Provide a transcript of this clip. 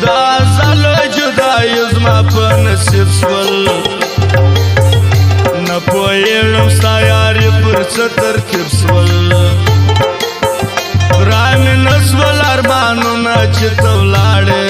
دا زل جدای زما په نصیب سول نه پوهېږم ستا یاري پر څه ترتیب سول پوره مې نه سول ارمانونه چې ته ولاړې